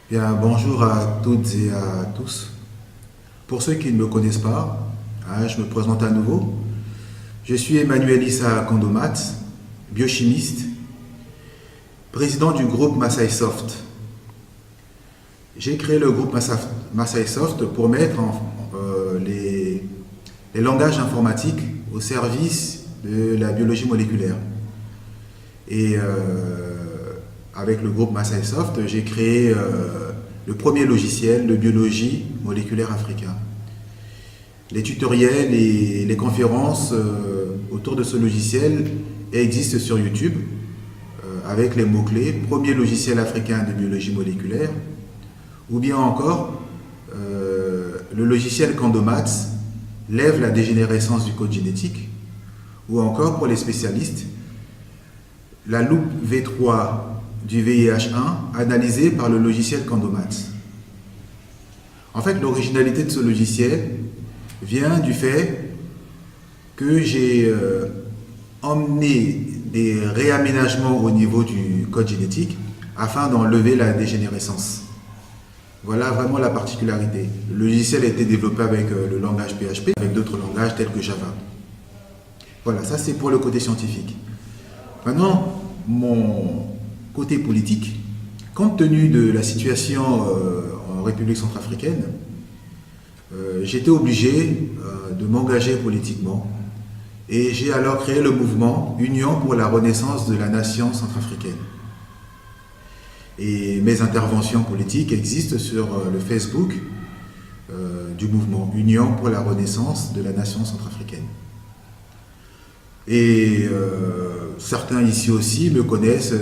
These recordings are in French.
Bien, bonjour à toutes et à tous. Pour ceux qui ne me connaissent pas, je me présente à nouveau. Je suis Emmanuel Issa Kondomat, biochimiste, président du groupe Masai Soft. J'ai créé le groupe Masai Soft pour mettre les langages informatiques au service de la biologie moléculaire. Et avec le groupe Masai Soft, j'ai créé le premier logiciel de biologie moléculaire africain. Les tutoriels et les conférences autour de ce logiciel existent sur YouTube avec les mots-clés « Premier logiciel africain de biologie moléculaire » ou bien encore le logiciel Condomats lève la dégénérescence du code génétique, ou encore pour les spécialistes, la loupe V3 du VIH1 analysée par le logiciel Condomats. En fait, l'originalité de ce logiciel vient du fait que j'ai emmené des réaménagements au niveau du code génétique afin d'enlever la dégénérescence. Voilà vraiment la particularité. Le logiciel a été développé avec le langage PHP, avec d'autres langages tels que Java. Voilà, ça c'est pour le côté scientifique. Maintenant, mon côté politique, compte tenu de la situation en République centrafricaine, j'étais obligé de m'engager politiquement et j'ai alors créé le mouvement Union pour la renaissance de la nation centrafricaine. Et mes interventions politiques existent sur le Facebook du mouvement Union pour la renaissance de la nation centrafricaine. Et certains ici aussi me connaissent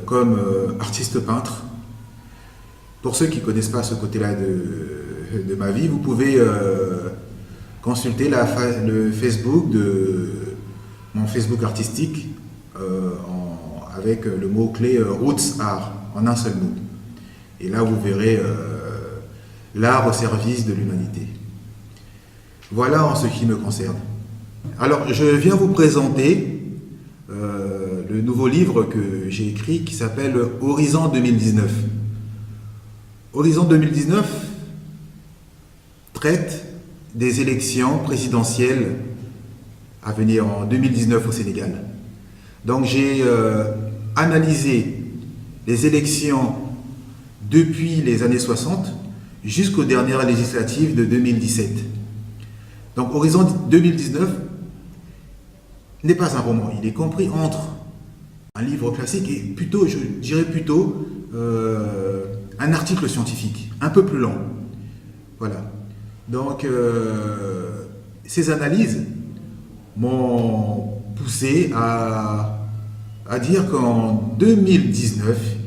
comme artiste peintre. Pour ceux qui ne connaissent pas ce côté-là de ma vie, vous pouvez consulter le Facebook de mon Facebook artistique avec le mot-clé Roots Art, en un seul mot. Et là, vous verrez l'art au service de l'humanité. Voilà en ce qui me concerne. Alors, je viens vous présenter le nouveau livre que j'ai écrit qui s'appelle Horizon 2019. Horizon 2019 traite des élections présidentielles à venir en 2019 au Sénégal. Donc, j'ai analysé les élections depuis les années 60 jusqu'aux dernières législatives de 2017. Donc Horizon 2019 n'est pas un roman, il est compris entre un livre classique et plutôt, je dirais plutôt, un article scientifique, un peu plus long. Voilà. Donc ces analyses m'ont poussé à dire qu'en 2019,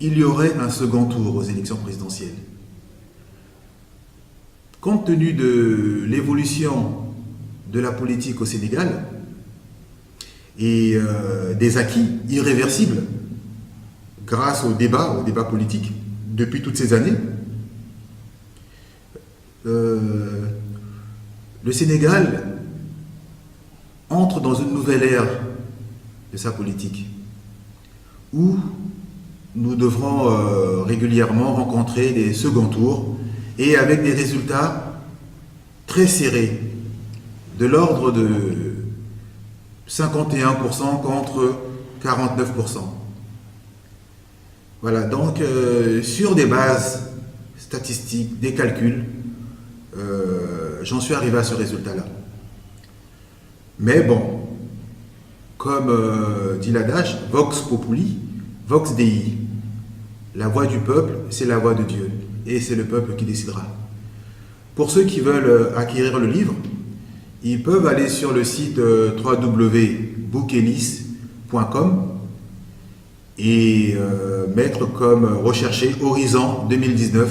il y aurait un second tour aux élections présidentielles. Compte tenu de l'évolution de la politique au Sénégal et des acquis irréversibles grâce au débat politique depuis toutes ces années, le Sénégal entre dans une nouvelle ère de sa politique, où nous devrons régulièrement rencontrer des seconds tours et avec des résultats très serrés, de l'ordre de 51% contre 49%. Voilà, donc sur des bases statistiques, des calculs, j'en suis arrivé à ce résultat-là. Mais bon, comme dit l'adage, Vox Populi, Vox Dei. La voix du peuple, c'est la voix de Dieu. Et c'est le peuple qui décidera. Pour ceux qui veulent acquérir le livre, ils peuvent aller sur le site www.boukelis.com et mettre comme rechercher Horizon 2019,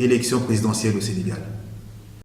élection présidentielle au Sénégal.